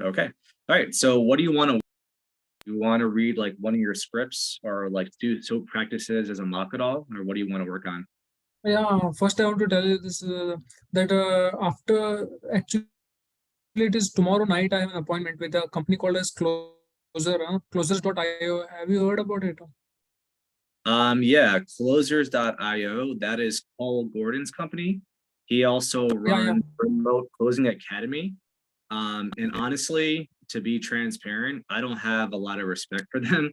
Okay. All right. So what do you want to you want to read like one of your scripts or like do soap practices as a mock at all, or what do you want to work on? Yeah, first I want to tell you this that after actually it is tomorrow night I have an appointment with a company called as Closer, Closers.io. Have you heard about it? Yeah, closers.io. That is Paul Gordon's company. He also Yeah, yeah. runs Remote Closing Academy. And honestly, to be transparent, I don't have a lot of respect for them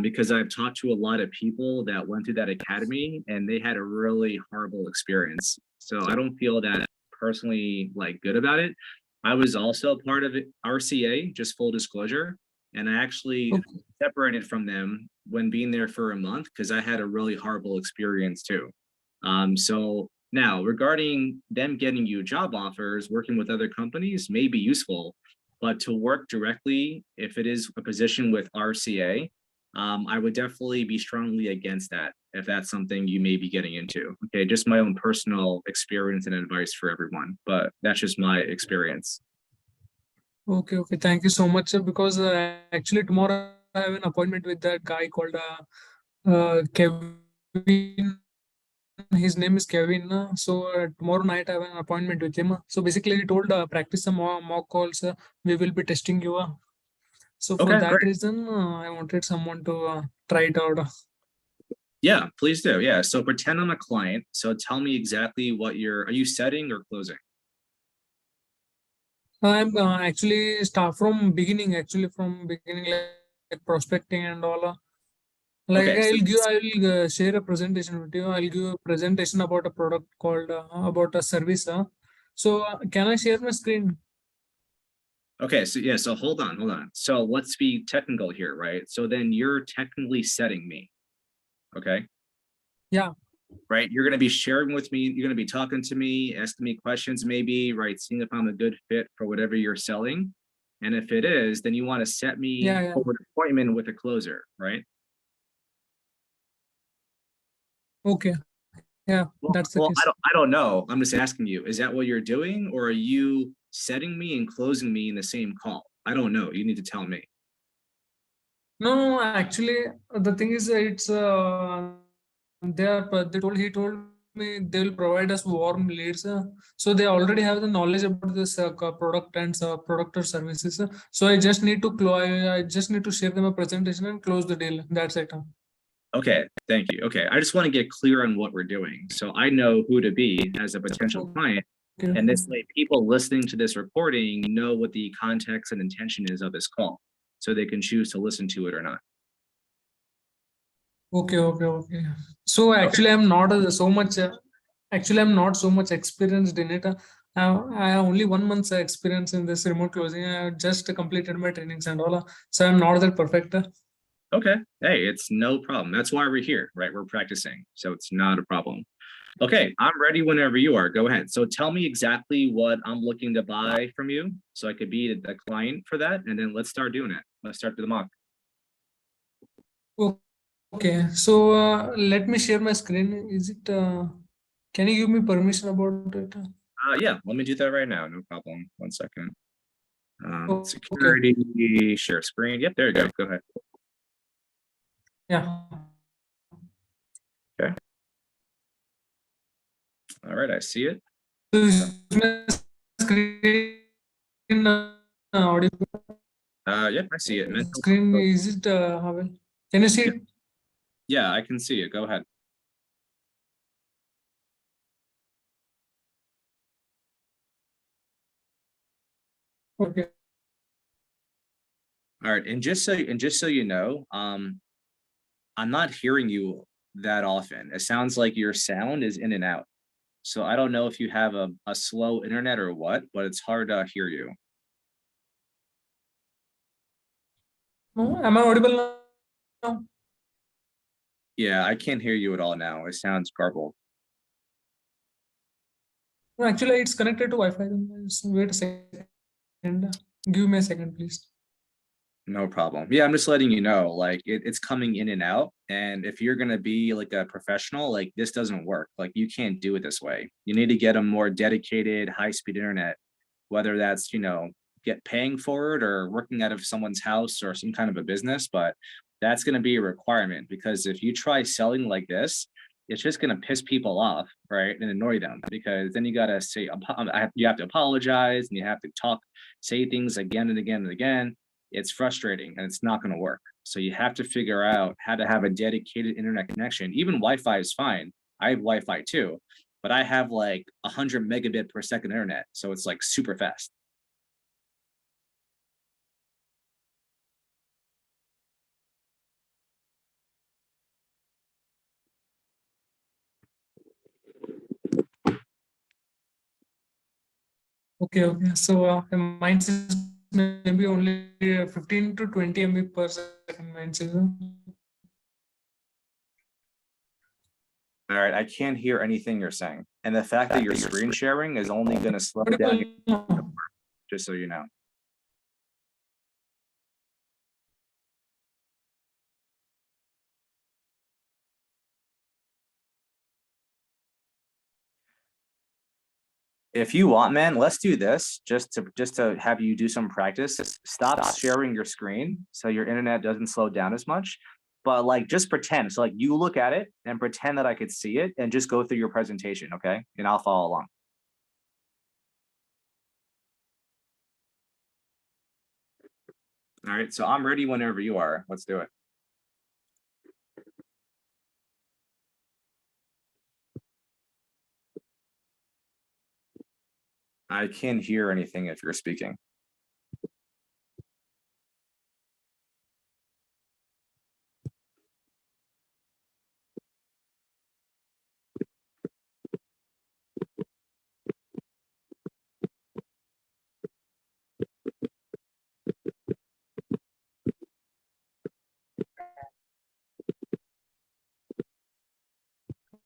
because I've talked to a lot of people that went through that academy and they had a really horrible experience. So I don't feel that personally like good about it. I was also part of it, RCA, just full disclosure, and I actually Okay. separated from them when being there for a month because I had a really horrible experience too. So now, regarding them getting you job offers, working with other companies may be useful, but to work directly, if it is a position with RCA, I would definitely be strongly against that if that's something you may be getting into. Okay, just my own personal experience and advice for everyone, but that's just my experience. Okay, okay. Thank you so much, sir. Because actually tomorrow I have an appointment with that guy called Kevin. His name is Kevin. So tomorrow night I have an appointment with him. So basically, he told practice some mock calls. We will be testing you. So for Okay, that great. reason, I wanted someone to try it out. Yeah, please do. Yeah, so pretend I'm a client. So tell me exactly what are you setting or closing? I'm actually start from beginning. Actually, from beginning like prospecting and all. Like Okay, so I'll share a presentation with you. I'll give a presentation about a product called about a service. So can I share my screen? Okay, so yeah, so hold on. So let's be technical here, right? So then you're technically setting me, okay? Yeah, Right? You're gonna be sharing with me, you're gonna be talking to me, asking me questions, maybe, right? Seeing if I'm a good fit for whatever you're selling. And if it is, then you want to set yeah, me yeah. for an appointment with a closer, right? Okay, yeah, Well, that's the well, case. I don't know. I'm just asking you, is that what you're doing, or are you setting me and closing me in the same call? I don't know. You need to tell me. No, no, actually, the thing is, it's they told he told me they will provide us warm leads. So they already have the knowledge about this product and product or services. So I just need to I just need to share them a presentation and close the deal. That's it. Okay, thank you. Okay, I just want to get clear on what we're doing. So I know who to be as a potential client. Okay. And this way, people listening to this recording know what the context and intention is of this call. So they can choose to listen to it or not. Okay, okay, okay. So Okay. actually, I'm not so much. Actually, I'm not so much experienced in it. I have only 1 month's experience in this remote closing. I just completed my trainings and all. So I'm not that perfect. Okay. Hey, it's no problem. That's why we're here, right? We're practicing. So it's not a problem. Okay, I'm ready whenever you are. Go ahead. So tell me exactly what I'm looking to buy from you so I could be the client for that. And then let's start doing it. Let's start the mock. Okay, so let me share my screen. Is it? Can you give me permission about it? Yeah, let me do that right now. No problem. 1 second. Okay. Security, share screen. Yep, there you go. Go ahead. Yeah. Okay. All right, I see it. So is my screen audible? Yep, I see it. Mental Screen health. is it? Can you see Yep. it? Yeah, I can see it. Go ahead. Okay. All right, and just so you know, I'm not hearing you that often. It sounds like your sound is in and out. So I don't know if you have a slow internet or what, but it's hard to hear you. No, am I audible now? Yeah, I can't hear you at all now. It sounds garbled. No, actually, it's connected to Wi-Fi. Just wait a second. Give me a second, please. No problem. Yeah, I'm just letting you know, like it's coming in and out. And if you're gonna be like a professional, like this doesn't work. Like you can't do it this way. You need to get a more dedicated, high-speed internet, whether that's, get paying for it or working out of someone's house or some kind of a business, but that's going to be a requirement because if you try selling like this, it's just going to piss people off, right? And annoy them because then you got to say, you have to apologize and you have to say things again and again and again. It's frustrating and it's not going to work. So you have to figure out how to have a dedicated internet connection. Even Wi-Fi is fine. I have Wi-Fi too, but I have like 100 megabit per second internet. So it's like super fast. Okay. So mine is maybe only 15 to 20 MB per second. Mine is. All right, I can't hear anything you're saying. And the fact that you're screen sharing is only going to slow down, just so you know. If you want, man, let's do this just to have you do some practice. Stop sharing your screen so your internet doesn't slow down as much. But like just pretend. So like you look at it and pretend that I could see it and just go through your presentation, okay? And I'll follow along. All right, so I'm ready whenever you are. Let's do it. I can't hear anything if you're speaking.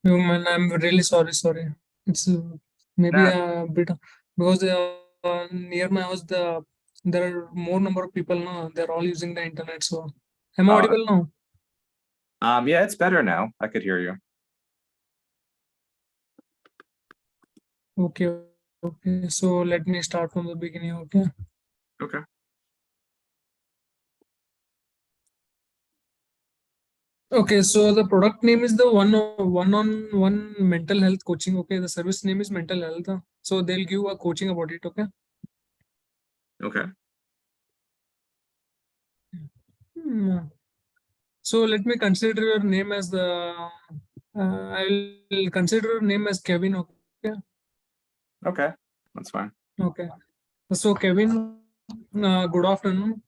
No, man, I'm really sorry. It's maybe a bit because near my house there are more number of people now. They're all using the internet. So am I audible now? Yeah, it's better now. I could hear you. Okay. So let me start from the beginning. Okay. Okay. Okay, so the product name is the one-on-one mental health coaching. Okay, the service name is mental health. So they'll give a coaching about it. Okay. Okay. So let me consider your name as the. I'll consider your name as Kevin. Okay. Okay, that's fine. Okay. So Kevin, good afternoon.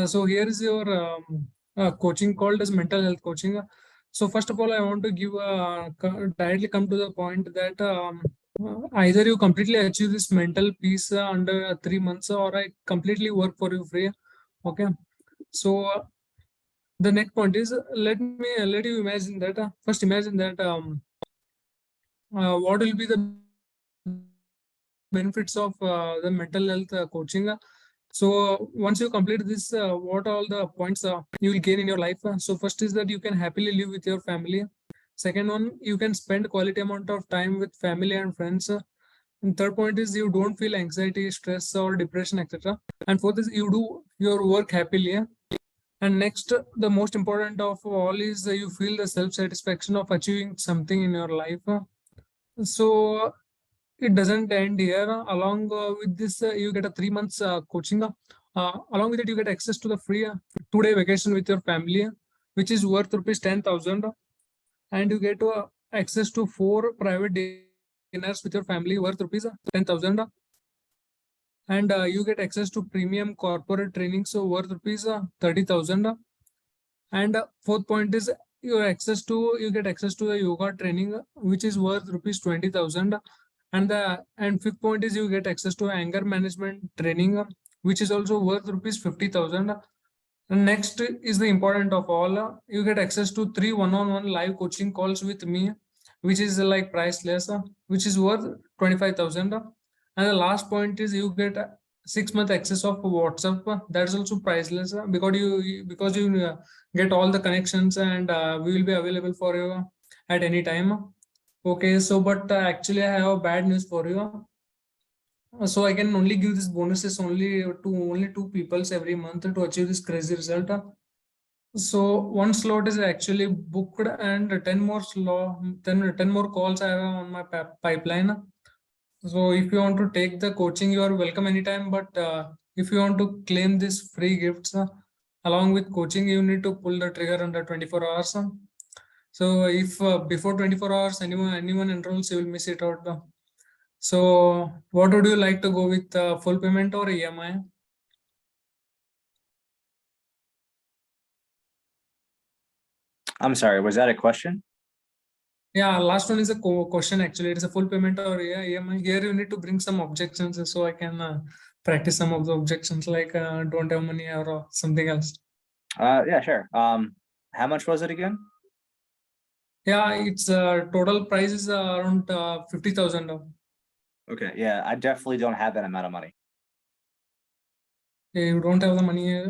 So here is your coaching called as mental health coaching. So first of all, I want to give directly come to the point that either you completely achieve this mental peace under 3 months, or I completely work for you free. Okay. So the next point is let you imagine that first imagine that what will be the benefits of the mental health coaching. So once you complete this, what all the points you will gain in your life? So first is that you can happily live with your family. Second one, you can spend quality amount of time with family and friends. And third point is you don't feel anxiety, stress, or depression, etc. And fourth is you do your work happily. And next, the most important of all is you feel the self-satisfaction of achieving something in your life. So it doesn't end here. Along with this, you get a 3 months coaching. Along with it, you get access to the free 2-day vacation with your family, which is worth rupees 10,000. And you get access to 4 private dinners with your family worth rupees 10,000. And you get access to premium corporate training, so worth rupees 30,000. And fourth point is you get access to the yoga training, which is worth rupees 20,000. And fifth point is you get access to anger management training, which is also worth rupees 50,000. And next is the important of all. You get access to 3 one-on-one live coaching calls with me, which is like priceless, which is worth 25,000. And the last point is you get 6-month access of WhatsApp. That's also priceless because you get all the connections, and we will be available for you at any time. Okay, so but actually I have bad news for you. So I can only give this bonuses only to only 2 peoples every month to achieve this crazy result. So one slot is actually booked and 10 more ten more calls I have on my pipeline. So if you want to take the coaching, you are welcome anytime. But if you want to claim this free gifts along with coaching, you need to pull the trigger under 24 hours. So if before 24 hours anyone enrolls, you will miss it out. So what would you like to go with, full payment or EMI? I'm sorry, was that a question? Yeah, last one is a question actually. It is a full payment or EMI. Here you need to bring some objections so I can practice some of the objections like don't have money or something else. Yeah, sure. How much was it again? Yeah, it's total price is around 50,000. Okay, yeah, I definitely don't have that amount of money. You don't have the money,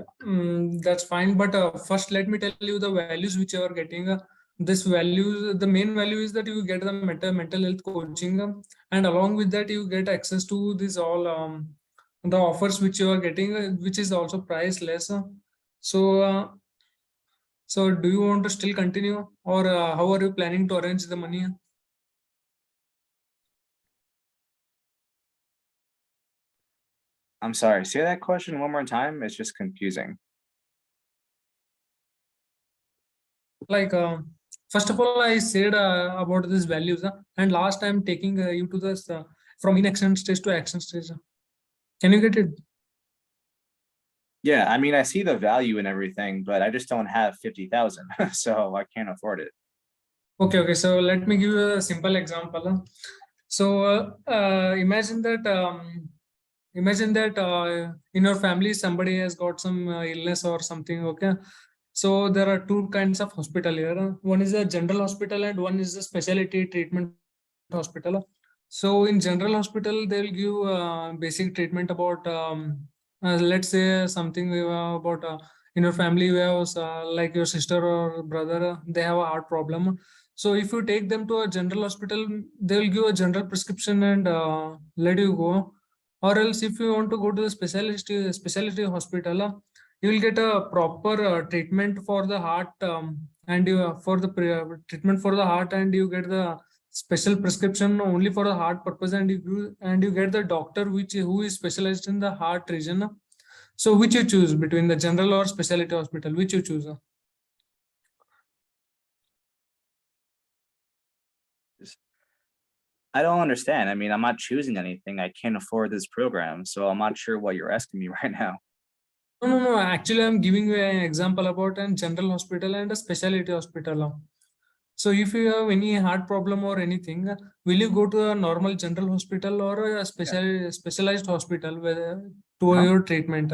that's fine. But first, let me tell you the values which you are getting. This value, the main value is that you get the mental health coaching, and along with that, you get access to this all the offers which you are getting, which is also priceless. So, so do you want to still continue, or how are you planning to arrange the money? I'm sorry, say that question one more time. It's just confusing. Like, first of all, I said about these values, and last I'm taking you to this from inaction stage to action stage. Can you get it? Yeah, I mean, I see the value in everything, but I just don't have 50,000, so I can't afford it. Okay, okay. So let me give you a simple example. So imagine that in your family somebody has got some illness or something. Okay, so there are two kinds of hospital here. One is a general hospital and one is a specialty treatment hospital. So in general hospital, they'll give basic treatment about, let's say something about in your family you have like your sister or brother, they have a heart problem. So if you take them to a general hospital, they'll give a general prescription and let you go. Or else if you want to go to the specialty hospital, you will get a proper treatment for the heart, and you for the treatment for the heart, and you get the special prescription only for the heart purpose, and you get the doctor which who is specialized in the heart region. So which you choose between the general or specialty hospital? Which you choose? I don't understand. I mean, I'm not choosing anything. I can't afford this program, so I'm not sure what you're asking me right now. No, no, no. Actually, I'm giving you an example about a general hospital and a specialty hospital. So if you have any heart problem or anything, will you go to a normal general hospital or a Yeah. specialized hospital where to Uh-huh. your treatment?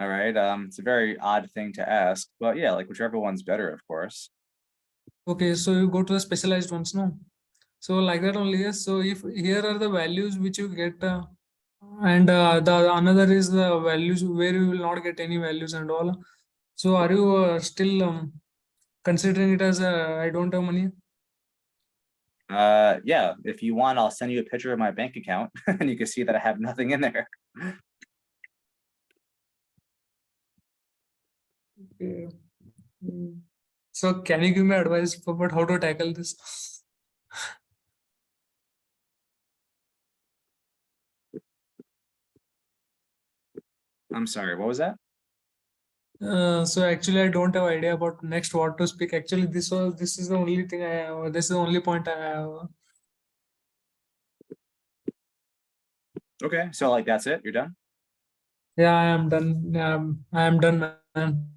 All right. It's a very odd thing to ask, but yeah, like whichever one's better, of course. Okay, so you go to the specialized ones, no? So like that only, yes. So if here are the values which you get, and the another is the values where you will not get any values and all. So are you still considering it as I don't have money? Yeah, if you want, I'll send you a picture of my bank account and you can see that I have nothing in there. Okay. Mm. So can you give me advice about how to tackle this? I'm sorry, what was that? So actually, I don't have idea about next what to speak. Actually, this is the only thing I have. This is the only point I have. Okay, so like that's it, you're done? Yeah, I am done. I am done, man.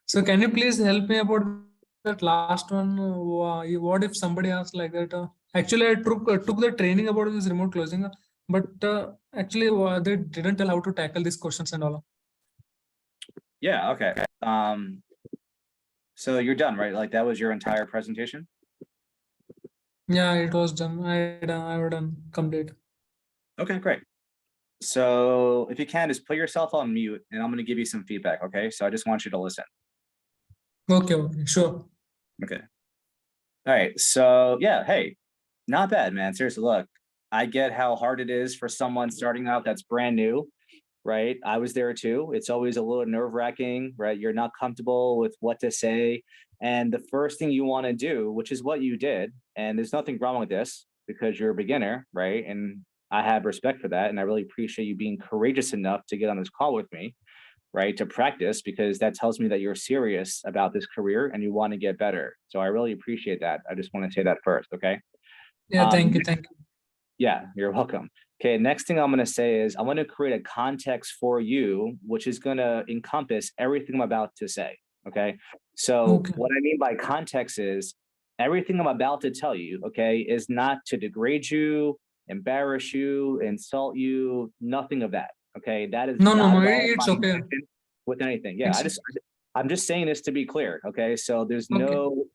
So can you please help me about that last one? What if somebody asks like that? Actually, I took the training about this remote closing, but actually they didn't tell how to tackle these questions and all. Yeah, okay. So you're done, right? Like that was your entire presentation? Yeah, it was done. I done complete. Okay, great. So if you can, just put yourself on mute and I'm gonna give you some feedback, okay? So I just want you to listen. Okay, okay, sure. Okay. All right. So yeah, hey, not bad, man. Seriously, look, I get how hard it is for someone starting out that's brand new, right? I was there too. It's always a little nerve-wracking, right? You're not comfortable with what to say. And the first thing you want to do, which is what you did, and there's nothing wrong with this because you're a beginner, right? And I have respect for that. And I really appreciate you being courageous enough to get on this call with me, right? To practice, because that tells me that you're serious about this career and you want to get better. So I really appreciate that. I just want to say that first, okay? Yeah, Um, thank you, thank you. yeah, you're welcome. Okay, next thing I'm going to say is I want to create a context for you, which is going to encompass everything I'm about to say. Okay, so Okay. what I mean by context is everything I'm about to tell you, okay, is not to degrade you, embarrass you, insult you, nothing of that. Okay, that is No, no, not no, at all my it's okay. intention with anything. Yeah, It's I'm just saying this to be clear. Okay, so okay.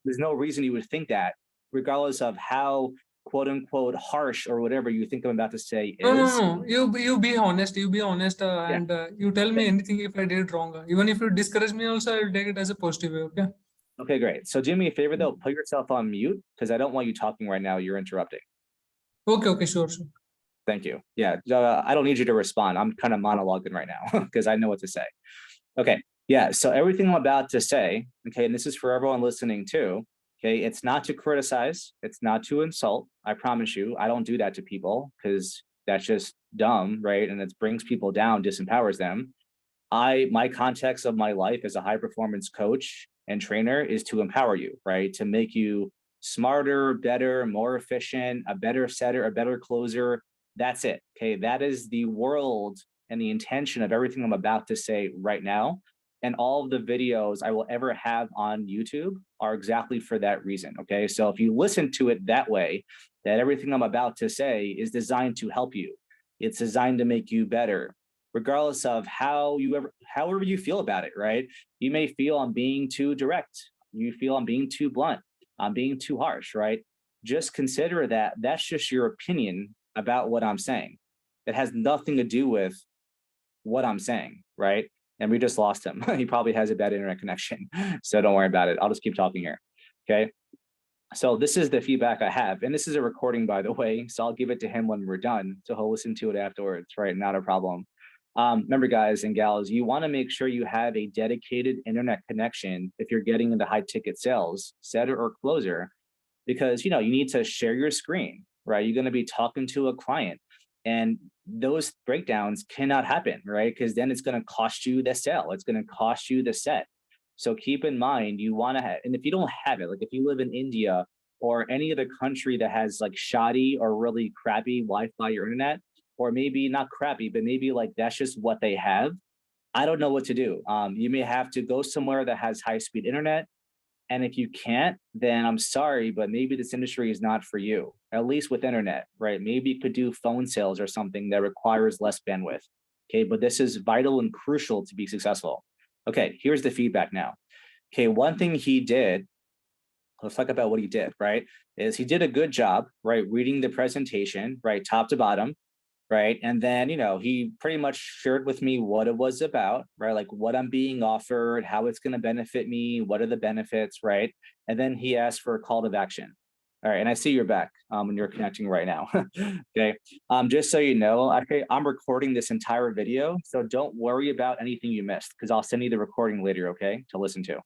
there's no reason you would think that, regardless of how quote unquote harsh or whatever you think I'm about to say No, no, is. no. You be honest. You be honest, Yeah. and you tell me anything if I did wrong. Even if you discourage me, also I'll take it as a positive way. Okay. Okay, great. So do me a favor though, put yourself on mute because I don't want you talking right now. You're interrupting. Okay. Okay. Sure. Sure. Thank you. Yeah, I don't need you to respond. I'm kind of monologuing right now because I know what to say. Okay. Yeah. So everything I'm about to say, okay, and this is for everyone listening too. Okay. It's not to criticize. It's not to insult. I promise you, I don't do that to people because that's just dumb, right? And it brings people down, disempowers them. My context of my life as a high performance coach and trainer is to empower you, right? To make you smarter, better, more efficient, a better setter, a better closer. That's it. Okay. That is the world and the intention of everything I'm about to say right now. And all of the videos I will ever have on YouTube are exactly for that reason. Okay. So if you listen to it that way, that everything I'm about to say is designed to help you, it's designed to make you better, regardless of however you feel about it, right? You may feel I'm being too direct. You feel I'm being too blunt. I'm being too harsh, right? Just consider that that's just your opinion about what I'm saying. It has nothing to do with what I'm saying, right? And we just lost him. He probably has a bad internet connection. So don't worry about it. I'll just keep talking here. Okay. So this is the feedback I have. And this is a recording, by the way. So I'll give it to him when we're done. So he'll listen to it afterwards, right? Not a problem. Remember, guys and gals, you want to make sure you have a dedicated internet connection if you're getting into high ticket sales, setter or closer, because you need to share your screen, right? You're going to be talking to a client, and those breakdowns cannot happen, right? Because then it's going to cost you the sale. It's going to cost you the set. So keep in mind, you want to have, and if you don't have it, like if you live in India or any other country that has like shoddy or really crappy Wi-Fi or internet, or maybe not crappy, but maybe like that's just what they have. I don't know what to do. You may have to go somewhere that has high speed internet. And if you can't, then I'm sorry, but maybe this industry is not for you, at least with internet, right? Maybe you could do phone sales or something that requires less bandwidth. Okay. But this is vital and crucial to be successful. Okay. Here's the feedback now. Okay. One thing he did, let's talk about what he did, right? Is he did a good job, right? Reading the presentation, right? Top to bottom, right? And then, he pretty much shared with me what it was about, right? Like what I'm being offered, how it's going to benefit me, what are the benefits, right? And then he asked for a call to action. All right, and I see you're back when you're connecting right now. Okay, just so you know, I'm recording this entire video, so don't worry about anything you missed because I'll send you the recording later, okay, to listen to.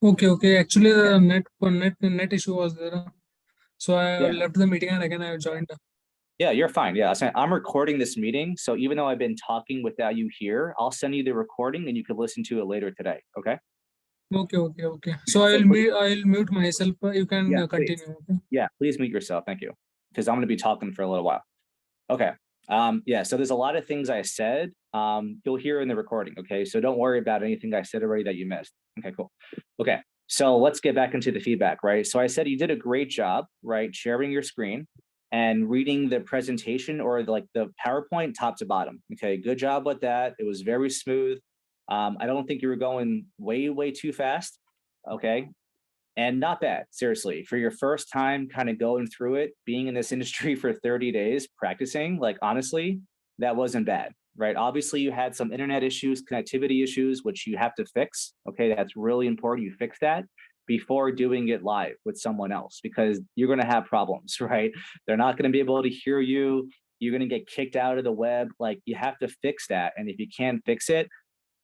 Okay. Okay. Actually, Yeah, the net issue was there. So I yeah, left the meeting and again I joined. yeah. You're fine. Yeah, I'm recording this meeting, so even though I've been talking without you here, I'll send you the recording and you can listen to it later today. Okay. Okay. Okay. Okay. So So please, I'll mute myself. You can yeah, please. continue. Okay. Yeah, please mute yourself. Thank you. Because I'm going to be talking for a little while. Okay. Yeah, so there's a lot of things I said. You'll hear in the recording. Okay. So don't worry about anything I said already that you missed. Okay, cool. Okay. So let's get back into the feedback, right? So I said you did a great job, right? Sharing your screen and reading the presentation or like the PowerPoint top to bottom. Okay. Good job with that. It was very smooth. I don't think you were going way too fast. Okay. And not bad, seriously, for your first time kind of going through it, being in this industry for 30 days practicing, like honestly, that wasn't bad, right? Obviously you had some internet issues, connectivity issues, which you have to fix. Okay, that's really important, you fix that before doing it live with someone else, because you're going to have problems, right? They're not going to be able to hear you. You're going to get kicked out of the web. Like, you have to fix that. And if you can't fix it,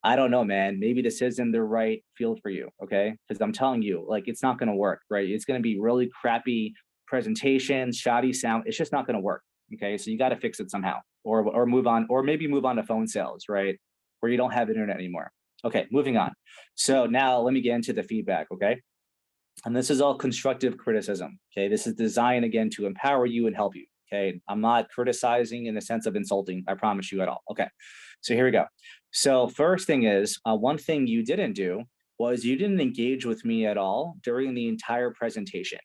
I don't know, man, maybe this isn't the right field for you. Okay. Because I'm telling you, like, it's not going to work, right? It's going to be really crappy presentation, shoddy sound. It's just not going to work. Okay. So you got to fix it somehow, or move on, or maybe move on to phone sales, right? Where you don't have internet anymore. Okay. Moving on. So now let me get into the feedback. Okay. And this is all constructive criticism. Okay. This is designed, again, to empower you and help you. Okay. I'm not criticizing in the sense of insulting, I promise you, at all. Okay. So here we go. So first thing is, one thing you didn't do was you didn't engage with me at all during the entire presentation.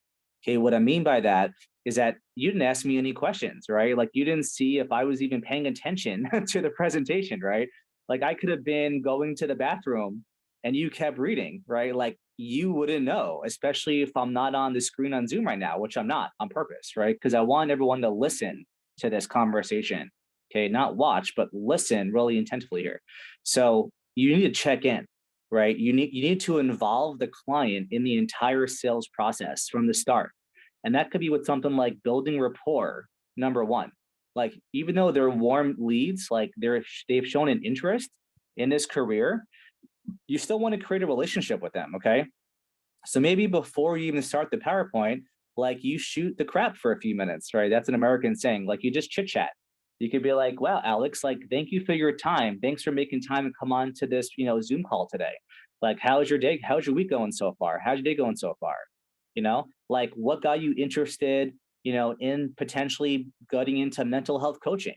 Okay. What I mean by that is that you didn't ask me any questions, right? Like, you didn't see if I was even paying attention to the presentation, right? Like, I could have been going to the bathroom and you kept reading, right? Like, you wouldn't know, especially if I'm not on the screen on Zoom right now, which I'm not on purpose, right? Because I want everyone to listen to this conversation. Okay, not watch, but listen really intensively here. So you need to check in, right? You need to involve the client in the entire sales process from the start. And that could be with something like building rapport, number one. Like, even though they're warm leads, like they've shown an interest in this career, you still want to create a relationship with them, okay? So maybe before you even start the PowerPoint, like, you shoot the crap for a few minutes, right? That's an American saying, like, you just chit chat. You could be like, wow, Alex, like, thank you for your time. Thanks for making time to come on to this, Zoom call today. Like, how's your day? How's your week going so far? How's your day going so far? Like, what got you interested, in potentially getting into mental health coaching?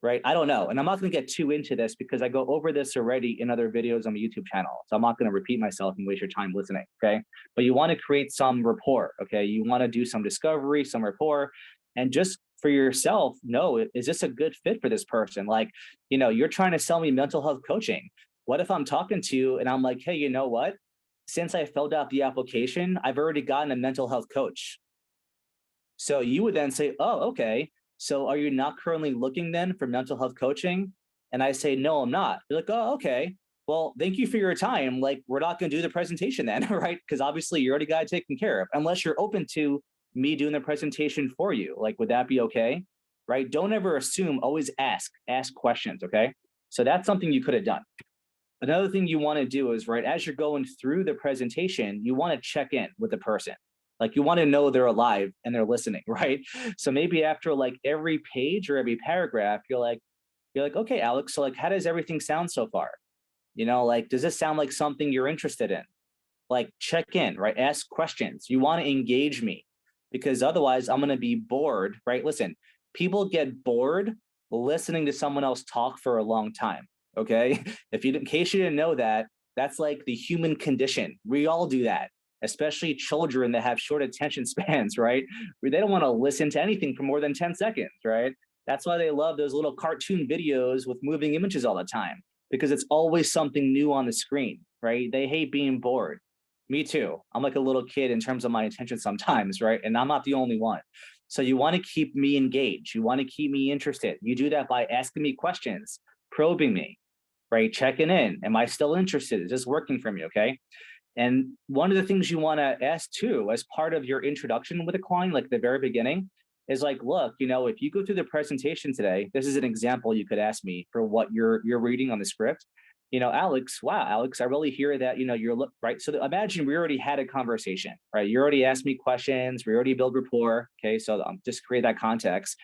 Right? I don't know. And I'm not going to get too into this because I go over this already in other videos on the YouTube channel. So I'm not going to repeat myself and waste your time listening. Okay. But you want to create some rapport. Okay. You want to do some discovery, some rapport, and just for yourself, know, is this a good fit for this person? Like, you're trying to sell me mental health coaching. What if I'm talking to you and I'm like, hey, you know what? Since I filled out the application, I've already gotten a mental health coach. So you would then say, oh, okay. So are you not currently looking then for mental health coaching? And I say, no, I'm not. You're like, oh, okay. Well, thank you for your time. Like, we're not going to do the presentation then, right? Because obviously you already got it taken care of, unless you're open to me doing the presentation for you. Like, would that be okay? Right? Don't ever assume, always ask questions. Okay. So that's something you could have done. Another thing you want to do is, right, as you're going through the presentation, you want to check in with the person. Like, you want to know they're alive and they're listening, right? So maybe after like every page or every paragraph, you're like, okay, Alex, so like, how does everything sound so far? Like, does this sound like something you're interested in? Like, check in, right? Ask questions. You want to engage me, because otherwise I'm going to be bored, right? Listen, people get bored listening to someone else talk for a long time. Okay. In case you didn't know that, that's like the human condition. We all do that, especially children that have short attention spans, right? They don't want to listen to anything for more than 10 seconds, right? That's why they love those little cartoon videos with moving images all the time, because it's always something new on the screen, right? They hate being bored. Me too. I'm like a little kid in terms of my attention sometimes, right? And I'm not the only one. So you want to keep me engaged. You want to keep me interested. You do that by asking me questions, probing me, right? Checking in. Am I still interested? Is this working for me? Okay. And one of the things you want to ask too, as part of your introduction with a client, like the very beginning, is like, look, if you go through the presentation today, this is an example you could ask me for what you're reading on the script. Alex, wow, Alex, I really hear that, you're right. So imagine we already had a conversation, right? You already asked me questions. We already build rapport. Okay. So just create that context.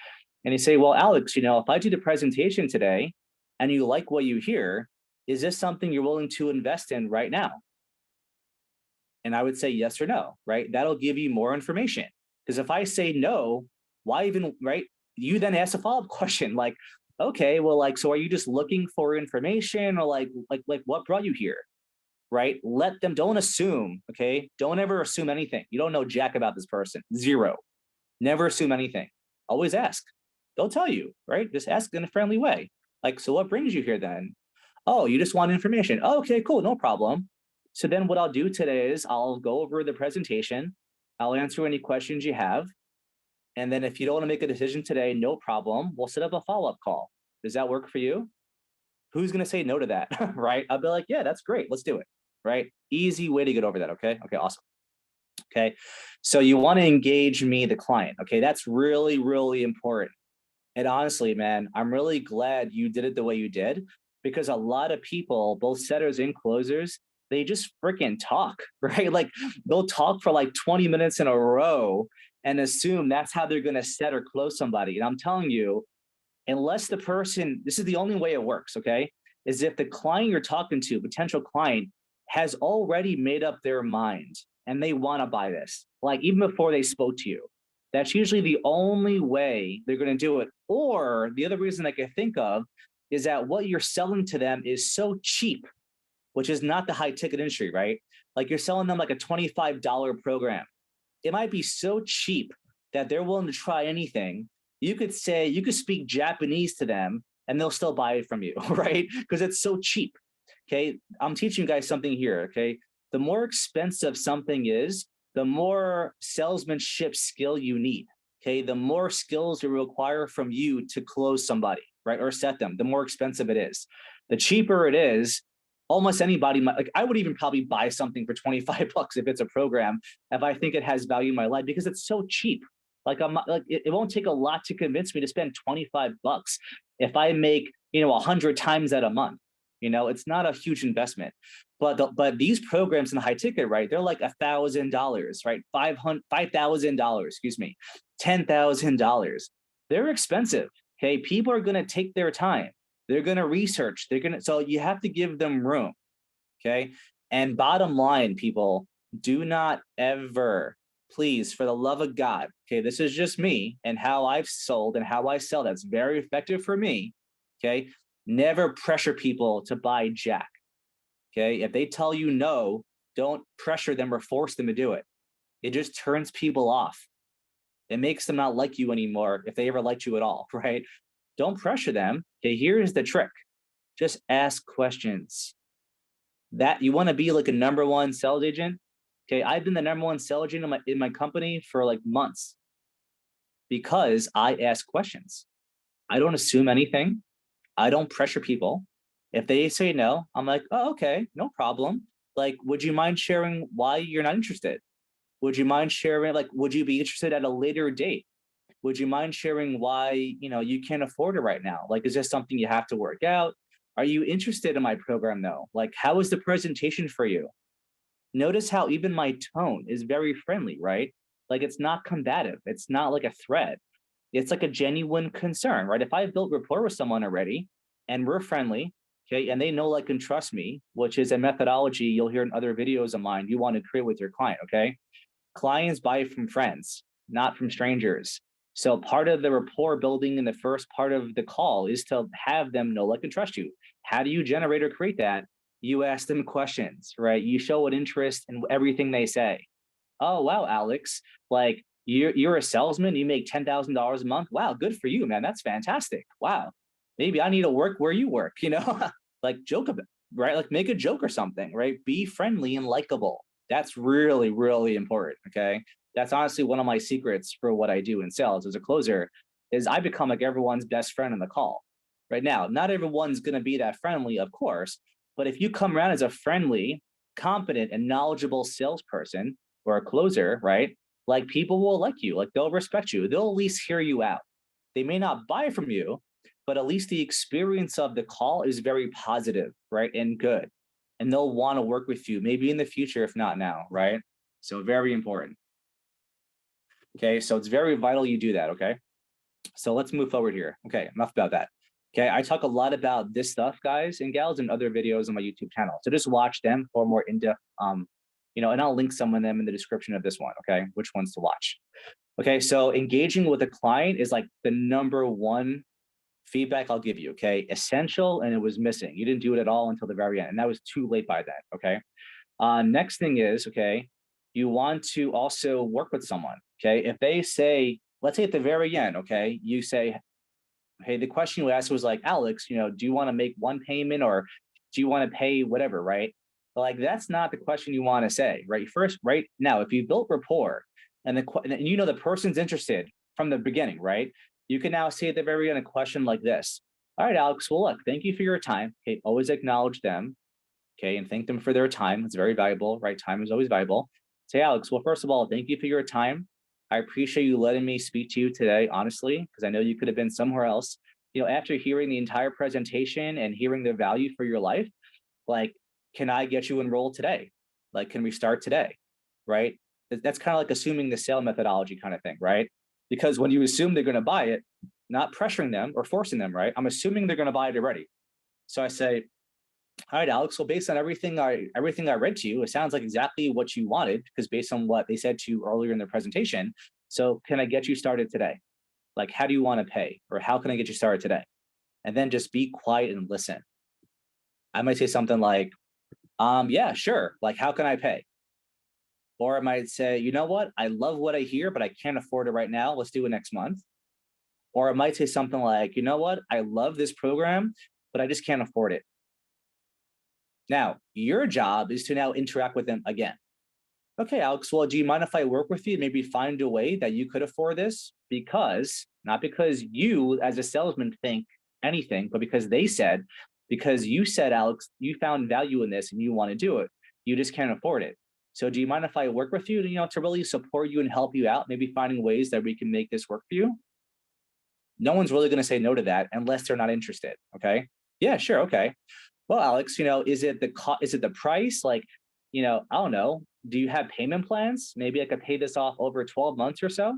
And you say, well, Alex, if I do the presentation today and you like what you hear, is this something you're willing to invest in right now? And I would say yes or no, right? That'll give you more information. Because if I say no, why even, right? You then ask a follow-up question like, okay, well, like, so are you just looking for information, or like what brought you here? Right? Let them, don't assume, okay? Don't ever assume anything. You don't know jack about this person. Zero. Never assume anything. Always ask. They'll tell you, right? Just ask in a friendly way. Like, so what brings you here then? Oh, you just want information. Oh, okay, cool, no problem. So then what I'll do today is I'll go over the presentation. I'll answer any questions you have. And then if you don't want to make a decision today, no problem. We'll set up a follow-up call. Does that work for you? Who's going to say no to that, right? I'll be like, yeah, that's great. Let's do it, right? Easy way to get over that, okay? Okay, awesome. Okay. So you want to engage me, the client. Okay. That's really, really important. And honestly, man, I'm really glad you did it the way you did, because a lot of people, both setters and closers, they just freaking talk, right? Like they'll talk for like 20 minutes in a row and assume that's how they're going to set or close somebody. And I'm telling you, unless the person, this is the only way it works, okay? Is if the client you're talking to, potential client, has already made up their mind and they want to buy this, like even before they spoke to you. That's usually the only way they're going to do it. Or the other reason I can think of is that what you're selling to them is so cheap, which is not the high ticket industry, right? Like you're selling them like a $25 program. It might be so cheap that they're willing to try anything. You could say, you could speak Japanese to them and they'll still buy it from you, right? Because it's so cheap. Okay. I'm teaching you guys something here. Okay. The more expensive something is, the more salesmanship skill you need. Okay. The more skills it require from you to close somebody, right? Or set them, the more expensive it is. The cheaper it is, almost anybody might, like I would even probably buy something for 25 bucks if it's a program, if I think it has value in my life, because it's so cheap. Like I'm not, like it won't take a lot to convince me to spend 25 bucks if I make, 100 times that a month. It's not a huge investment. But these programs in the high ticket, right? They're like $1,000, right? $5,000, excuse me, $10,000. They're expensive. Okay, people are going to take their time. They're going to research. So you have to give them room. Okay, and bottom line, people, do not ever, please, for the love of God. Okay, this is just me and how I've sold and how I sell. That's very effective for me. Okay, never pressure people to buy jack. Okay, if they tell you no, don't pressure them or force them to do it. It just turns people off. It makes them not like you anymore if they ever liked you at all, right? Don't pressure them. Okay, here's the trick. Just ask questions. That you want to be like a number one sales agent. Okay, I've been the number one sales agent in my company for like months because I ask questions. I don't assume anything. I don't pressure people. If they say no, I'm like, oh, okay, no problem. Like, would you mind sharing why you're not interested? Would you mind sharing, like, would you be interested at a later date? Would you mind sharing why, you can't afford it right now? Like, is this something you have to work out? Are you interested in my program though? Like, how is the presentation for you? Notice how even my tone is very friendly, right? Like, it's not combative. It's not like a threat. It's like a genuine concern, right? If I've built rapport with someone already and we're friendly, okay, and they know, like, and trust me, which is a methodology you'll hear in other videos of mine you want to create with your client, okay? Clients buy from friends, not from strangers. So part of the rapport building in the first part of the call is to have them know, like, and trust you. How do you generate or create that? You ask them questions, right? You show an interest in everything they say. Oh, wow, Alex, like you're a salesman, you make $10,000 a month. Wow, good for you, man. That's fantastic. Wow. Maybe I need to work where you work, like joke about, right? Like make a joke or something, right? Be friendly and likable. That's really, really important. Okay. That's honestly one of my secrets for what I do in sales as a closer is I become like everyone's best friend in the call. Right now, not everyone's going to be that friendly, of course, but if you come around as a friendly, competent, and knowledgeable salesperson or a closer, right? Like people will like you, like they'll respect you. They'll at least hear you out. They may not buy from you, but at least the experience of the call is very positive, right? And good. And they'll want to work with you, maybe in the future, if not now, right? So very important. Okay, so it's very vital you do that, okay? So let's move forward here. Okay, enough about that. Okay, I talk a lot about this stuff, guys and gals, in other videos on my YouTube channel. So just watch them for more in-depth, and I'll link some of them in the description of this one, okay? Which ones to watch. Okay, so engaging with a client is like the number one feedback I'll give you, okay? Essential, and it was missing. You didn't do it at all until the very end, and that was too late by then, okay? Next thing is, okay, you want to also work with someone, okay? If they say, let's say at the very end, okay, you say, hey, the question you asked was like, Alex, do you want to make one payment or do you want to pay whatever, right? But like, that's not the question you want to say, right? First, right now, if you built rapport and the person's interested from the beginning, right? You can now say at the very end a question like this. All right, Alex, well, look, thank you for your time. Okay, always acknowledge them, okay, and thank them for their time. It's very valuable, right? Time is always valuable. Say, Alex, well, first of all, thank you for your time. I appreciate you letting me speak to you today, honestly, because I know you could have been somewhere else. After hearing the entire presentation and hearing the value for your life, like, can I get you enrolled today? Like, can we start today? Right? That's kind of like assuming the sale methodology kind of thing, right? Because when you assume they're going to buy it, not pressuring them or forcing them, right? I'm assuming they're going to buy it already. So I say, all right, Alex. So based on everything I read to you, it sounds like exactly what you wanted, because based on what they said to you earlier in the presentation. So can I get you started today? Like, how do you want to pay? Or how can I get you started today? And then just be quiet and listen. I might say something like, yeah, sure. Like, how can I pay? Or I might say, you know what? I love what I hear, but I can't afford it right now. Let's do it next month. Or I might say something like, you know what? I love this program, but I just can't afford it. Now, your job is to now interact with them again. Okay, Alex, well, do you mind if I work with you? Maybe find a way that you could afford this? Because, not because you as a salesman think anything, but because you said, Alex, you found value in this and you want to do it. You just can't afford it. So do you mind if I work with you, to really support you and help you out, maybe finding ways that we can make this work for you? No one's really going to say no to that unless they're not interested. Okay. Yeah, sure. Okay. Well, Alex, is it the price? Like, I don't know. Do you have payment plans? Maybe I could pay this off over 12 months or so.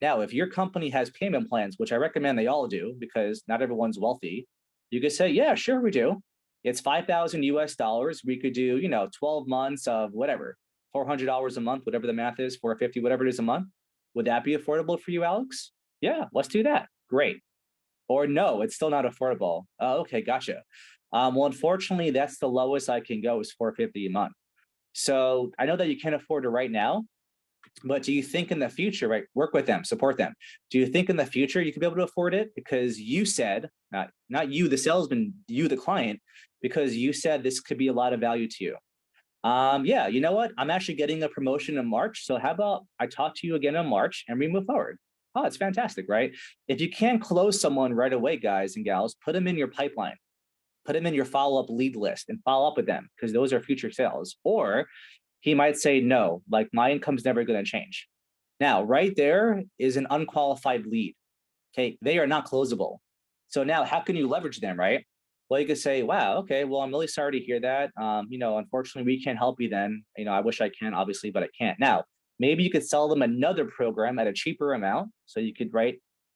Now, if your company has payment plans, which I recommend they all do because not everyone's wealthy, you could say, yeah, sure, we do. It's 5,000 US dollars. We could do, 12 months of whatever, $400 a month, whatever the math is, 450, whatever it is a month. Would that be affordable for you, Alex? Yeah, let's do that. Great. Or no, it's still not affordable. Oh, okay, gotcha. Well, unfortunately, that's the lowest I can go is 450 a month. So I know that you can't afford it right now, but do you think in the future, right? Work with them, support them. Do you think in the future you could be able to afford it? Because you said, not you, the salesman, you, the client, because you said this could be a lot of value to you. Yeah, you know what? I'm actually getting a promotion in March. So how about I talk to you again in March and we move forward? Oh, it's fantastic, right? If you can't close someone right away, guys and gals, put them in your pipeline, put them in your follow-up lead list and follow up with them because those are future sales. Or he might say, no, like my income's never going to change. Now, right there is an unqualified lead. Okay, they are not closable. So now how can you leverage them, right? Well, you could say, wow, okay, well, I'm really sorry to hear that. Unfortunately, we can't help you then. I wish I can, obviously, but I can't. Now, maybe you could sell them another program at a cheaper amount. So you could,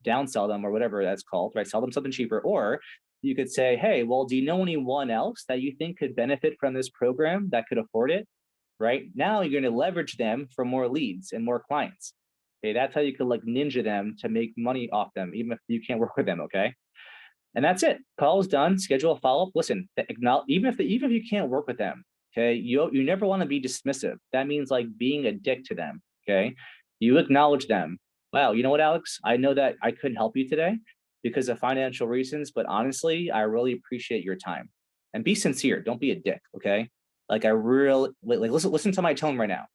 downsell them or whatever that's called, right? Sell them something cheaper. Or you could say, hey, well, do you know anyone else that you think could benefit from this program that could afford it? Right now, you're going to leverage them for more leads and more clients. Okay, that's how you could ninja them to make money off them, even if you can't work with them. Okay, and that's it. Call is done. Schedule a follow up. Listen, even if you can't work with them, okay, you never want to be dismissive. That means being a dick to them. Okay, you acknowledge them. Wow, you know what, Alex? I know that I couldn't help you today because of financial reasons, but honestly, I really appreciate your time. And be sincere. Don't be a dick. Okay. I really listen to my tone right now.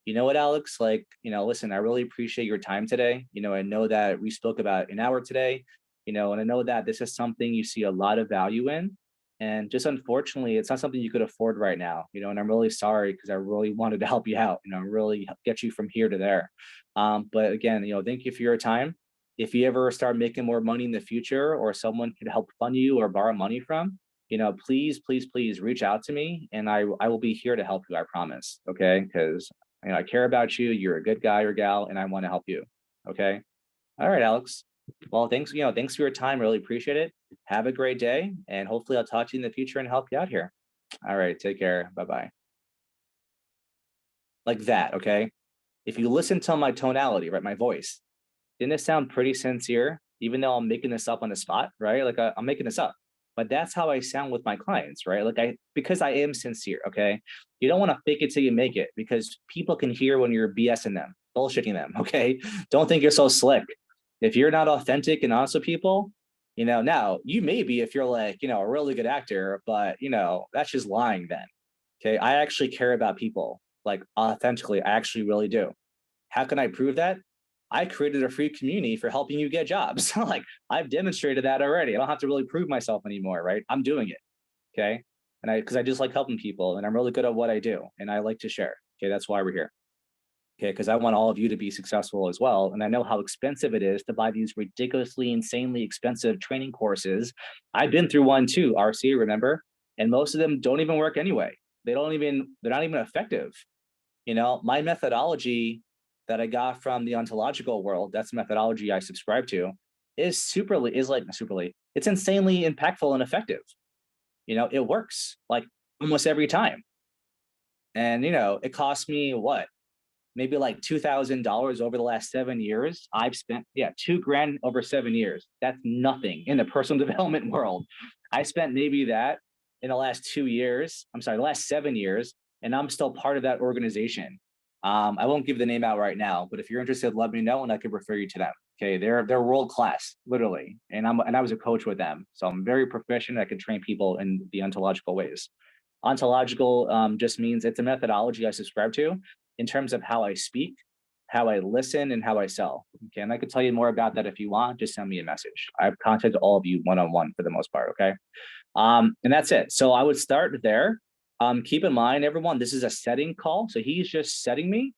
You know what, Alex? Listen, I really appreciate your time today. I know that we spoke about an hour today, and I know that this is something you see a lot of value in. And just unfortunately, it's not something you could afford right now, and I'm really sorry because I really wanted to help you out, really get you from here to there. But again, thank you for your time. If you ever start making more money in the future or someone can help fund you or borrow money from, please, please, please reach out to me and I will be here to help you. I promise. Okay. Because I care about you. You're a good guy or gal, and I want to help you. Okay. All right, Alex. Well, thanks for your time. Really appreciate it. Have a great day. And hopefully I'll talk to you in the future and help you out here. All right. Take care. Bye-bye. Like that. Okay. If you listen to my tonality, right? My voice, didn't it sound pretty sincere? Even though I'm making this up on the spot, right? I'm making this up. But that's how I sound with my clients, right? Because I am sincere, okay? You don't want to fake it till you make it because people can hear when you're BSing them, bullshitting them, okay? Don't think you're so slick. If you're not authentic and honest with people, now you may be if you're a really good actor, but that's just lying then. Okay. I actually care about people authentically. I actually really do. How can I prove that? I created a free community for helping you get jobs. I've demonstrated that already. I don't have to really prove myself anymore, right? I'm doing it. Okay. And because I just like helping people and I'm really good at what I do and I like to share. Okay, that's why we're here. Okay, because I want all of you to be successful as well. And I know how expensive it is to buy these ridiculously, insanely expensive training courses. I've been through one too, RC, remember? And most of them don't even work anyway. They're not even effective. You know, my methodology that I got from the ontological world, that's the methodology I subscribe to, is it's insanely impactful and effective. You know, it works like almost every time. And, you know, it cost me what? Maybe like $2,000 over the last 7 years. I've spent, yeah, $2,000 over 7 years. That's nothing in the personal development world. I spent maybe that in the last 2 years. I'm sorry, the last 7 years, and I'm still part of that organization. I won't give the name out right now, but if you're interested, let me know and I could refer you to them. Okay, they're world class, literally, and I was a coach with them, so I'm very proficient. I can train people in the ontological ways. Ontological just means it's a methodology I subscribe to in terms of how I speak, how I listen, and how I sell. Okay, and I could tell you more about that if you want. Just send me a message. I've contacted all of you one-on-one for the most part. Okay, and that's it. So I would start there. Keep in mind, everyone, this is a setting call, so he's just setting me,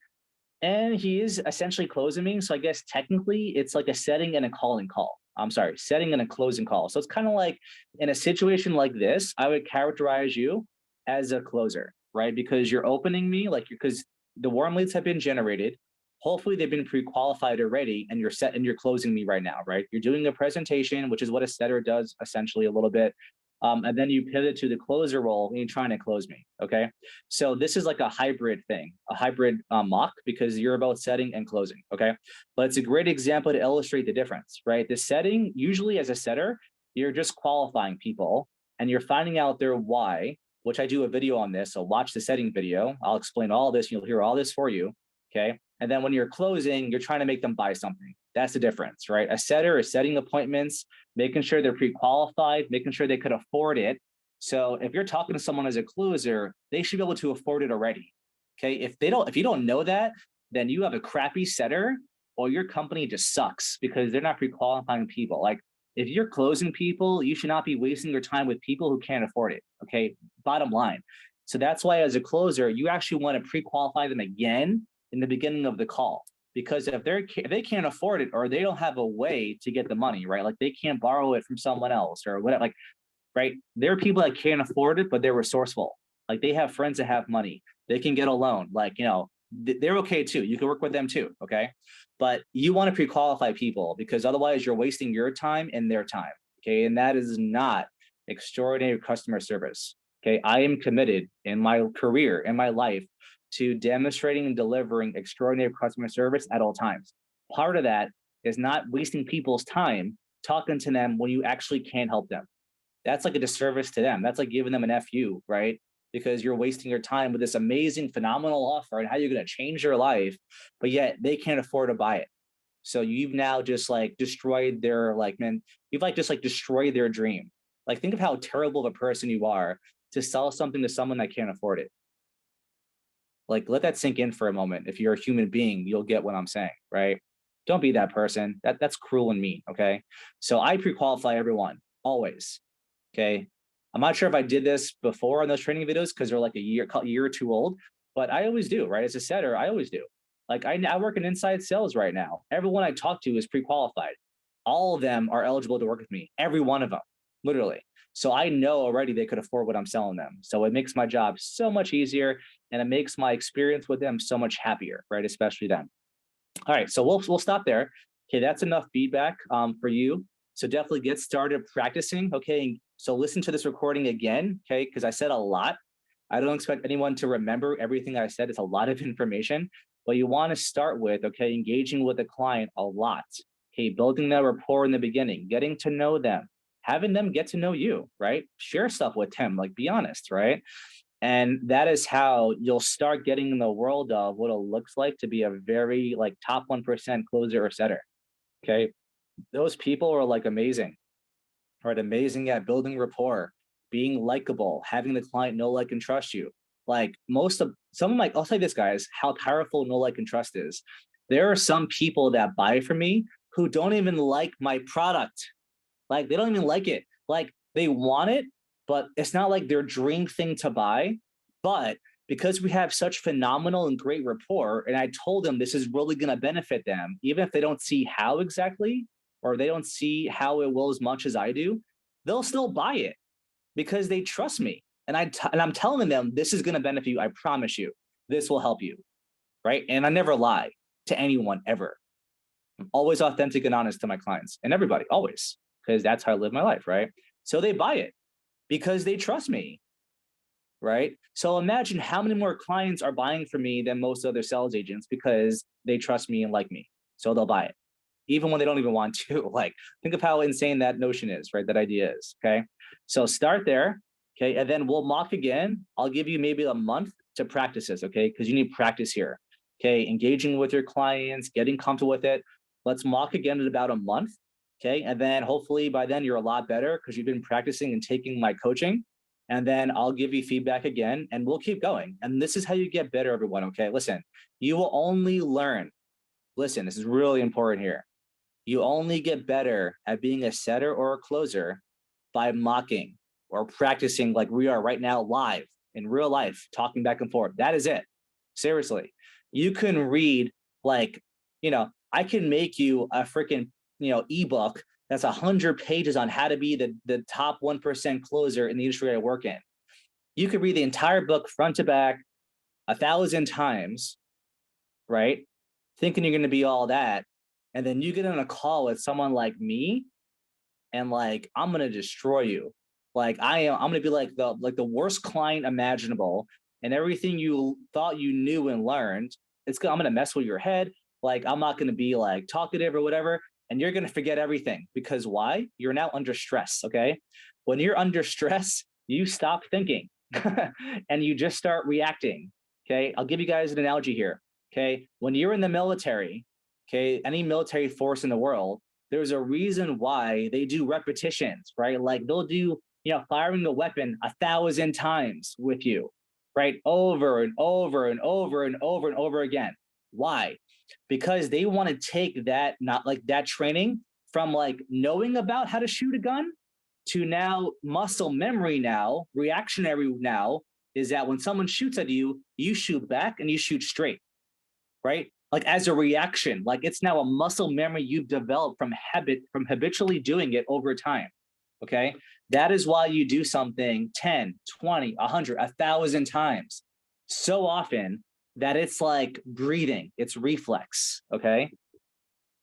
and he is essentially closing me. So I guess technically it's like a setting and a calling call. I'm sorry, setting and a closing call. So it's kind of like in a situation like this, I would characterize you as a closer, right? Because you're opening me, like, because the warm leads have been generated. Hopefully they've been pre-qualified already, and you're set and you're closing me right now, right? You're doing a presentation, which is what a setter does essentially a little bit. And then you pivot to the closer role and you're trying to close me. Okay. So this is like a hybrid thing, a hybrid mock, because you're about setting and closing. Okay. But it's a great example to illustrate the difference, right? The setting, usually as a setter, you're just qualifying people and you're finding out their why, which I do a video on this. So watch the setting video. I'll explain all this. You'll hear all this for you. Okay. And then when you're closing, you're trying to make them buy something. That's the difference, right? A setter is setting appointments, making sure they're pre-qualified, making sure they could afford it. So if you're talking to someone as a closer, they should be able to afford it already. Okay. If you don't know that, then you have a crappy setter or your company just sucks because they're not pre-qualifying people. Like if you're closing people, you should not be wasting your time with people who can't afford it. Okay. Bottom line. So that's why as a closer, you actually want to pre-qualify them again in the beginning of the call. Because if they can't afford it or they don't have a way to get the money, right? Like they can't borrow it from someone else or whatever, like, right? There are people that can't afford it, but they're resourceful. Like they have friends that have money. They can get a loan. Like, you know, they're okay too. You can work with them too, okay? But you want to pre-qualify people because otherwise you're wasting your time and their time, okay? And that is not extraordinary customer service, okay? I am committed in my career, in my life, to demonstrating and delivering extraordinary customer service at all times. Part of that is not wasting people's time talking to them when you actually can't help them. That's like a disservice to them. That's like giving them an FU, right? Because you're wasting your time with this amazing, phenomenal offer and how you're going to change your life, but yet they can't afford to buy it. So you've now just like destroyed their, like, man, you've like just like destroyed their dream. Like think of how terrible of a person you are to sell something to someone that can't afford it. Like, let that sink in for a moment. If you're a human being, you'll get what I'm saying, right? Don't be that person. That's cruel and mean, okay? So I pre-qualify everyone, always, okay? I'm not sure if I did this before on those training videos because they're like a year or two old, but I always do, right? As a setter, I always do. Like I work in inside sales right now. Everyone I talk to is pre-qualified. All of them are eligible to work with me. Every one of them, literally. So I know already they could afford what I'm selling them. So it makes my job so much easier and it makes my experience with them so much happier, right? Especially them. All right, so we'll stop there. Okay, that's enough feedback for you. So definitely get started practicing. Okay, so listen to this recording again. Okay, because I said a lot. I don't expect anyone to remember everything I said. It's a lot of information, but you want to start with, okay, engaging with the client a lot. Okay, building that rapport in the beginning, getting to know them, having them get to know you, right? Share stuff with them, like be honest, right? And that is how you'll start getting in the world of what it looks like to be a very like top 1% closer or setter. Okay. Those people are like amazing, right? Amazing at building rapport, being likable, having the client know, like, and trust you. Like I'll tell you this, guys, how powerful know, like, and trust is. There are some people that buy from me who don't even like my product. Like they don't even like it. Like they want it, but it's not like their dream thing to buy. But because we have such phenomenal and great rapport, and I told them this is really going to benefit them, even if they don't see how exactly, or they don't see how it will as much as I do, they'll still buy it because they trust me. And I'm telling them this is going to benefit you. I promise you, this will help you, right? And I never lie to anyone ever. I'm always authentic and honest to my clients and everybody, always, because that's how I live my life, right? So they buy it because they trust me, right? So imagine how many more clients are buying from me than most other sales agents because they trust me and like me. So they'll buy it, even when they don't even want to. Like, think of how insane that notion is, right? That idea is, okay? So start there, okay? And then we'll mock again. I'll give you maybe a month to practice this, okay? Because you need practice here, okay? Engaging with your clients, getting comfortable with it. Let's mock again in about a month, okay? And then hopefully by then you're a lot better because you've been practicing and taking my coaching. And then I'll give you feedback again and we'll keep going. And this is how you get better, everyone, okay? Listen, you will only learn. Listen, this is really important here. You only get better at being a setter or a closer by mocking or practicing like we are right now live in real life, talking back and forth. That is it. Seriously. You can read like, I can make you a freaking, ebook that's 100 pages on how to be the top 1% closer in the industry I work in. You could read the entire book front to back 1,000 times, right? Thinking you're going to be all that. And then you get on a call with someone like me and like, I'm going to destroy you. Like I'm going to be like the worst client imaginable, and everything you thought you knew and learned, I'm going to mess with your head. Like, I'm not going to be like talkative or whatever. And you're going to forget everything because why? You're now under stress. Okay. When you're under stress, you stop thinking and you just start reacting. Okay. I'll give you guys an analogy here. Okay. When you're in the military, okay, any military force in the world, there's a reason why they do repetitions, right? Like they'll do, firing a weapon 1,000 times with you, right? Over and over and over and over and over again. Why? Because they want to take that, not like that training from like knowing about how to shoot a gun to now muscle memory now, reactionary now, is that when someone shoots at you, you shoot back and you shoot straight, right? Like as a reaction, like it's now a muscle memory you've developed from habitually doing it over time, okay? That is why you do something 10, 20, 100, 1,000 times so often that it's like breathing, it's reflex, okay?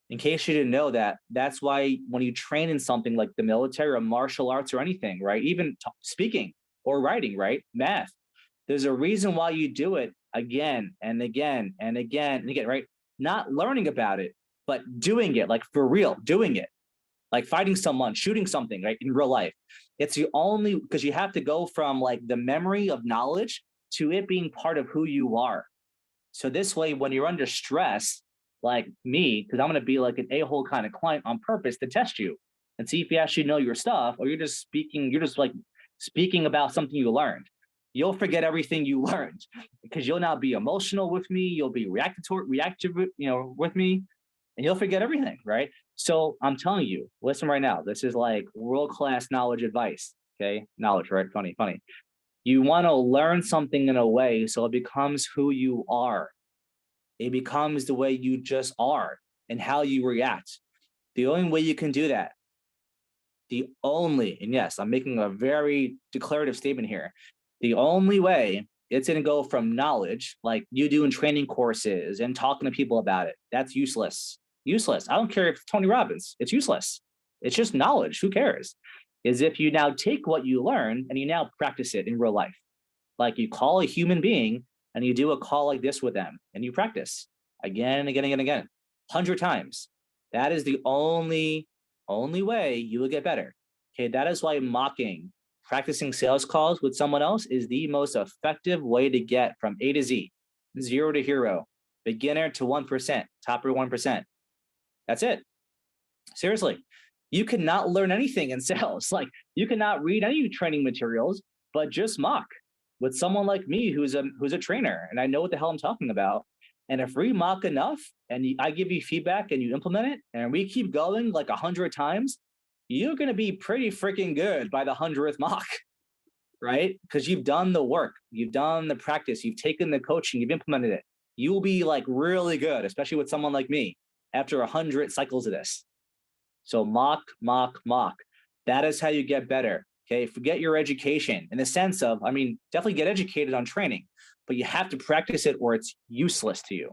In case you didn't know that, that's why when you train in something like the military or martial arts or anything, right? Even speaking or writing, right? Math, there's a reason why you do it again and again and again and again, right? Not learning about it, but doing it, like for real, doing it. Like fighting someone, shooting something, right? In real life. It's the only, because you have to go from like the memory of knowledge to it being part of who you are. So this way, when you're under stress, like me, because I'm going to be like an a-hole kind of client on purpose to test you and see if you actually know your stuff, or you're just speaking about something you learned. You'll forget everything you learned because you'll now be emotional with me. You'll be reactive, with me, and you'll forget everything, right? So I'm telling you, listen right now. This is like world-class knowledge advice. Okay, knowledge, right? Funny. You want to learn something in a way so it becomes who you are. It becomes the way you just are and how you react. The only way you can do that, and yes, I'm making a very declarative statement here. The only way it's going to go from knowledge, like you do in training courses and talking to people about it, that's useless. Useless. I don't care if it's Tony Robbins. It's useless. It's just knowledge. Who cares? Is if you now take what you learn and you now practice it in real life. Like you call a human being and you do a call like this with them and you practice again and again and again, 100 times. That is the only way you will get better. Okay, that is why practicing sales calls with someone else is the most effective way to get from A to Z, 0 to hero, beginner to 1%, topper 1%. That's it. Seriously, you cannot learn anything in sales. Like you cannot read any training materials, but just mock with someone like me who's a trainer and I know what the hell I'm talking about. And if we mock enough and I give you feedback and you implement it and we keep going like 100 times, you're going to be pretty freaking good by the 100th mock. right? Because you've done the work, you've done the practice, you've taken the coaching, you've implemented it. You will be like really good, especially with someone like me, after 100 cycles of this. So mock, mock, mock. That is how you get better. Okay, forget your education in the sense of, I mean, definitely get educated on training, but you have to practice it or it's useless to you.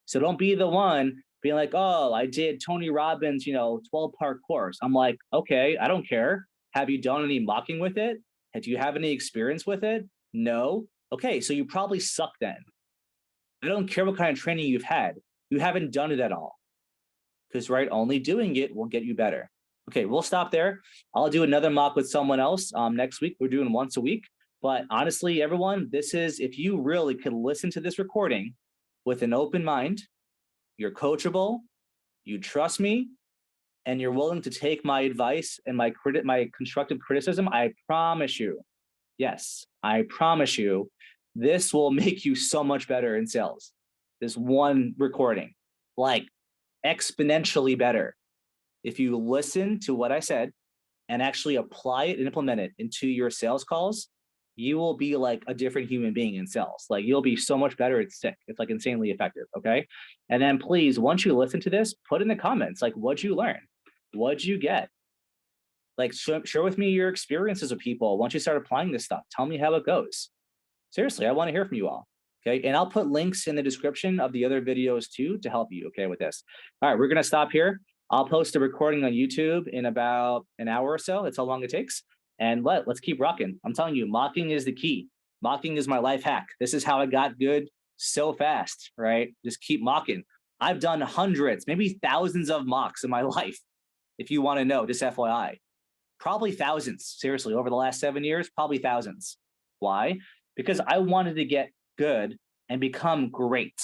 So don't be the one being like, oh, I did Tony Robbins, 12-part course. I'm like, okay, I don't care. Have you done any mocking with it? Do you have any experience with it? No. Okay, so you probably suck then. I don't care what kind of training you've had. You haven't done it at all. Because, right, only doing it will get you better. Okay, we'll stop there. I'll do another mock with someone else next week. We're doing once a week. But honestly, everyone, this is, if you really could listen to this recording with an open mind, you're coachable, you trust me, and you're willing to take my advice and my constructive criticism, I promise you, yes, I promise you, this will make you so much better in sales. This one recording, like exponentially better. If you listen to what I said and actually apply it and implement it into your sales calls, you will be like a different human being in sales. Like you'll be so much better. It's sick. It's like insanely effective. Okay. And then please, once you listen to this, put in the comments, like, what'd you learn? What'd you get? Like share with me your experiences with people. Once you start applying this stuff, tell me how it goes. Seriously, I want to hear from you all. Okay. And I'll put links in the description of the other videos too, to help you. Okay. With this. All right. We're going to stop here. I'll post a recording on YouTube in about an hour or so. That's how long it takes. And let's keep rocking. I'm telling you, mocking is the key. Mocking is my life hack. This is how I got good so fast, right? Just keep mocking. I've done hundreds, maybe thousands of mocks in my life. If you want to know, just FYI, probably thousands, seriously, over the last 7 years, probably thousands. Why? Because I wanted to get good and become great.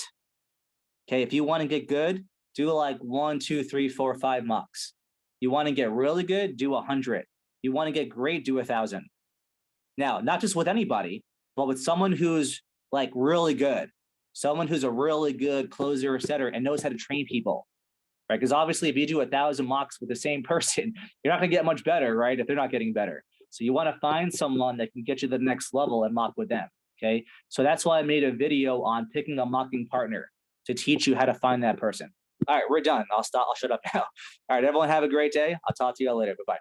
Okay, if you want to get good, do like 1, 2, 3, 4, 5 mocks. You want to get really good, do 100. You want to get great, do 1,000. Now, not just with anybody, but with someone who's like really good, someone who's a really good closer or setter and knows how to train people, right? Because obviously, if you do 1,000 mocks with the same person, you're not going to get much better, right? If they're not getting better. So you want to find someone that can get you to the next level and mock with them. Okay. So that's why I made a video on picking a mocking partner to teach you how to find that person. All right, we're done. I'll shut up now. All right, everyone have a great day. I'll talk to you all later. Bye-bye.